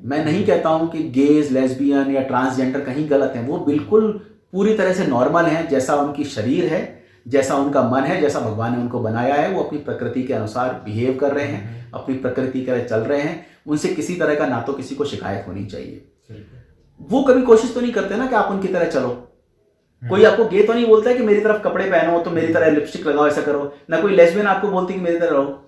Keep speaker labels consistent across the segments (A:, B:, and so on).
A: मैं नहीं कहता हूँ कि गेज, लेस्बियन या ट्रांसजेंडर कहीं गलत हैं, वो बिल्कुल पूरी तरह से नॉर्मल हैं। जैसा उनकी शरीर है, जैसा उनका मन है, जैसा भगवान ने उनको बनाया है, वो अपनी प्रकृति के अनुसार बिहेव कर रहे हैं, अपनी प्रकृति की तरह चल रहे हैं। उनसे किसी तरह का ना तो किसी को शिकायत होनी चाहिए। वो कभी कोशिश तो नहीं करते ना कि आप उनकी तरह चलो। कोई आपको गे तो नहीं बोलता है कि मेरी तरफ कपड़े पहनो, तो मेरी तरह लिपस्टिक लगाओ, ऐसा करो। ना कोई लेस्बियन आपको बोलती है कि मेरी तरह रहो।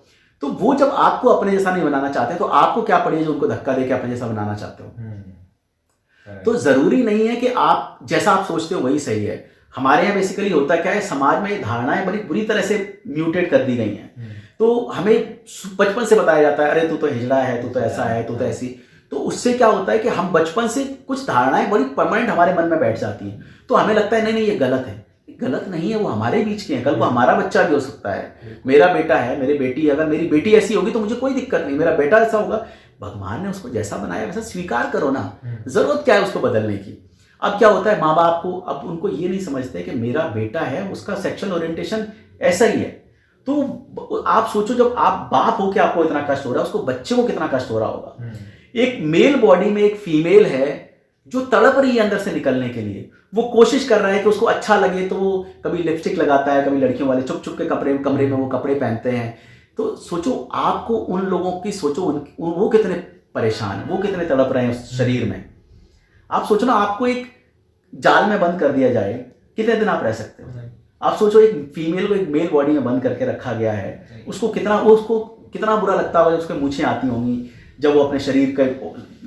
A: तो वो जब आपको अपने जैसा नहीं बनाना चाहते तो आपको क्या पड़ी जो उनको धक्का देके अपने जैसा बनाना चाहते हो। तो जरूरी नहीं है कि आप जैसा आप सोचते हो वही सही है। हमारे यहाँ बेसिकली होता क्या है, समाज में धारणाएं बड़ी बुरी तरह से म्यूटेट कर दी गई हैं। तो हमें बचपन से बताया जाता है, अरे तू तो हिजड़ा है, तू तो ऐसा है, तू तो ऐसी। तो उससे क्या होता है कि हम बचपन से कुछ धारणाएं बड़ी परमानेंट हमारे मन में बैठ जाती हैं। तो हमें लगता है नहीं नहीं ये गलत है। गलत नहीं है, वो हमारे बीच के हैं। कल को हमारा बच्चा भी हो सकता है, मेरा बेटा है, मेरी बेटी, अगर मेरी बेटी ऐसी होगी तो मुझे कोई दिक्कत नहीं, मेरा बेटा ऐसा होगा। भगवान ने उसको जैसा बनाया वैसा स्वीकार करो ना, जरूरत क्या है उसको बदलने की। अब क्या होता है, माँ बाप को अब उनको ये नहीं समझते कि मेरा बेटा है, उसका सेक्सुअल ओरिएंटेशन ऐसा ही है। तो आप सोचो जब आप बाप हो के आपको इतना कष्ट हो रहा है, उसको बच्चे को कितना कष्ट हो रहा होगा। एक मेल बॉडी में एक फीमेल है जो तड़प रही है अंदर से निकलने के लिए। वो कोशिश कर रहा है कि उसको अच्छा लगे, तो वो कभी लिपस्टिक लगाता है, कभी लड़कियों वाले चुप चुप के कमरे में वो कपड़े पहनते हैं। तो सोचो आपको उन लोगों की सोचो, वो कितने परेशान हैं, वो कितने तड़प रहे हैं उस शरीर में। आप सोचो ना, आपको एक जाल में बंद कर दिया जाए, कितने दिन आप रह सकते हो। आप सोचो एक फीमेल को एक मेल बॉडी में बंद करके रखा गया है, उसको कितना बुरा लगता होगा। उसके मूछें आती होंगी जब वो अपने शरीर का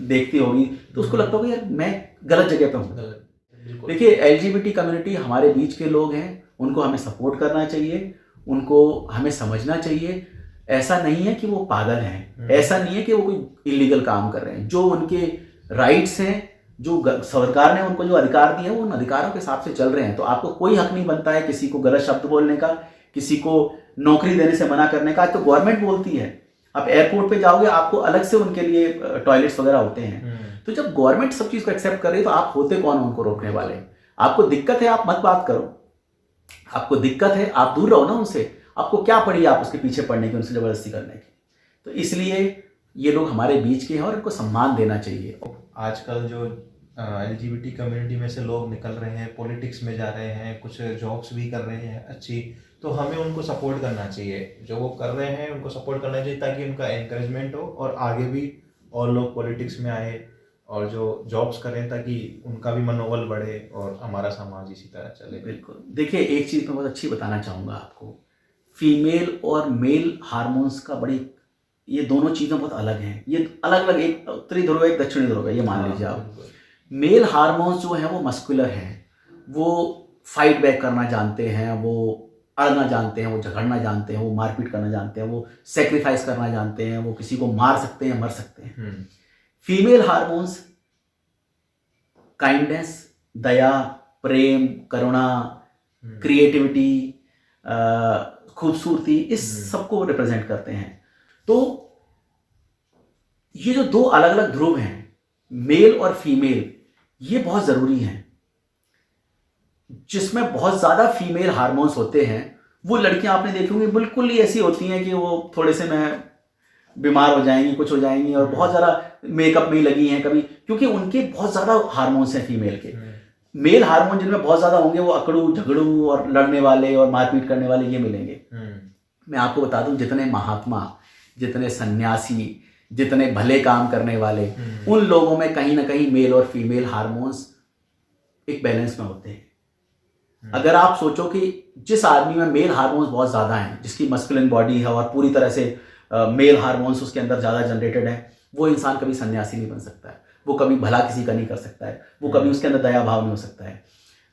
A: देखती होगी, तो उसको लगता होगा यार मैं गलत जगह पे हूँ। देखिए एलजीबीटी कम्युनिटी हमारे बीच के लोग हैं, उनको हमें सपोर्ट करना चाहिए, उनको हमें समझना चाहिए। ऐसा नहीं है कि वो पागल हैं, ऐसा नहीं है कि वो कोई इलीगल काम कर रहे हैं। जो उनके राइट्स हैं, जो सरकार ने उनको जो अधिकार दिए हैं, वो उन अधिकारों के हिसाब से चल रहे हैं। तो आपको कोई हक नहीं बनता है किसी को गलत शब्द बोलने का, किसी को नौकरी देने से मना करने का। आज तो गवर्नमेंट बोलती है, आप एयरपोर्ट पे जाओगे आपको अलग से उनके लिए टॉयलेट्स वगैरह होते हैं। तो जब गवर्नमेंट सब चीज को एक्सेप्ट कर रही है तो आप होते कौन उनको रोकने वाले। आपको दिक्कत है आप मत बात करो, आपको दिक्कत है आप दूर रहो ना उनसे। आपको क्या पड़ी आप उसके पीछे पड़ने की, उनसे जबरदस्ती करने की। तो इसलिए ये लोग हमारे बीच के हैं और इनको सम्मान देना चाहिए।
B: आजकल जो एलजीबीटी कम्युनिटी में से लोग निकल रहे हैं, पॉलिटिक्स में जा रहे हैं, कुछ जॉब्स भी कर रहे हैं अच्छी, तो हमें उनको सपोर्ट करना चाहिए। जो वो कर रहे हैं उनको सपोर्ट करना चाहिए ताकि उनका एनकरेजमेंट हो और आगे भी और लोग पॉलिटिक्स में आए और जो जॉब्स करें ताकि उनका भी मनोबल बढ़े और हमारा समाज इसी तरह चले।
A: बिल्कुल। देखिए एक चीज़ मैं बहुत अच्छी बताना चाहूँगा आपको, फीमेल और मेल हार्मोन्स का बड़ी, ये दोनों चीज़ें बहुत अलग हैं। ये अलग अलग, एक उत्तरी ध्रुव है, एक दक्षिणी ध्रुव है, ये मान लीजिए आप। मेल हार्मोन्स जो हैं वो मस्कुलर हैं, वो फाइट बैक करना जानते हैं, वो अड़ना जानते हैं, वो झगड़ना जानते हैं, वो मारपीट करना जानते हैं, वो सेक्रीफाइस करना जानते हैं, वो किसी को मार सकते हैं, मर सकते हैं। फीमेल हार्मोन्स काइंडनेस, दया, प्रेम, करुणा, क्रिएटिविटी, खूबसूरती, इस सबको रिप्रेजेंट करते हैं। तो ये जो दो अलग अलग ध्रुव हैं, मेल और फीमेल, ये बहुत जरूरी हैं। जिसमें बहुत ज्यादा फीमेल हार्मोन्स होते हैं, वो लड़कियां आपने देखी होंगी बिल्कुल ही ऐसी होती हैं कि वो थोड़े से में बीमार हो जाएंगी, कुछ हो जाएंगी, और बहुत ज्यादा मेकअप में ही लगी हैं कभी, क्योंकि उनके बहुत ज्यादा हार्मोन्स हैं फीमेल के। मेल हार्मोन जिनमें बहुत ज्यादा होंगे वो अकड़ू, झगड़ू और लड़ने वाले और मारपीट करने वाले ये मिलेंगे। मैं आपको बता दूं, जितने महात्मा, जितने सन्यासी, जितने भले काम करने वाले, उन लोगों में कहीं ना कहीं मेल और फीमेल हार्मोन्स एक बैलेंस में होते हैं। अगर आप सोचो कि जिस आदमी में मेल हार्मोन्स बहुत ज्यादा हैं, जिसकी मस्कुलिन बॉडी है और पूरी तरह से मेल हार्मोन्स उसके अंदर ज्यादा जनरेटेड है, वो इंसान कभी सन्यासी नहीं बन सकता है, वो कभी भला किसी का नहीं कर सकता है, वो कभी उसके अंदर दया भाव नहीं हो सकता है।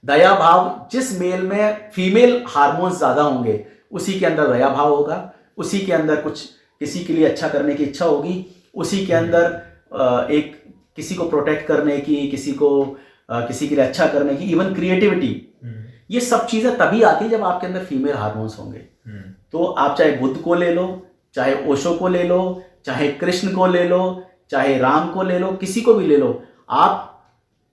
A: दया भाव, जिस मेल में फीमेल हार्मोन्स ज्यादा होंगे उसी के अंदर दया भाव होगा, उसी के अंदर कुछ किसी के लिए अच्छा करने की इच्छा होगी, उसी के अंदर एक किसी को प्रोटेक्ट करने की, किसी के लिए अच्छा करने की, इवन क्रिएटिविटी, ये सब चीजें तभी आती है जब आपके अंदर फीमेल हार्मोन्स होंगे। तो आप चाहे बुद्ध को ले लो, चाहे ओशो को ले लो, चाहे कृष्ण को ले लो, चाहे राम को ले लो, किसी को भी ले लो, आप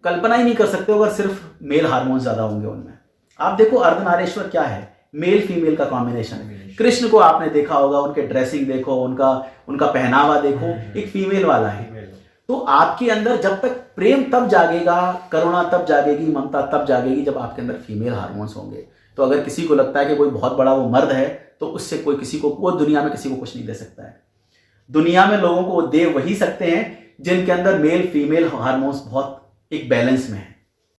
A: कल्पना ही नहीं कर सकते अगर सिर्फ मेल हार्मोन्स ज्यादा होंगे उनमें। आप देखो अर्धनारीश्वर क्या है, मेल फीमेल का कॉम्बिनेशन है। कृष्ण को आपने देखा होगा, उनके ड्रेसिंग देखो, उनका पहनावा देखो, एक फीमेल वाला है। तो तो आपके अंदर जब तक प्रेम तब जागेगा, करुणा तब जागेगी, ममता तब जागेगी जब आपके अंदर फीमेल हार्मोन्स होंगे। तो अगर किसी को लगता है कि कोई बहुत बड़ा वो मर्द है, तो उससे कोई किसी को, वो दुनिया में किसी को कुछ नहीं दे सकता है। दुनिया में लोगों को वो दे वही सकते हैं जिनके अंदर मेल फीमेल हार्मोन्स बहुत एक बैलेंस में है।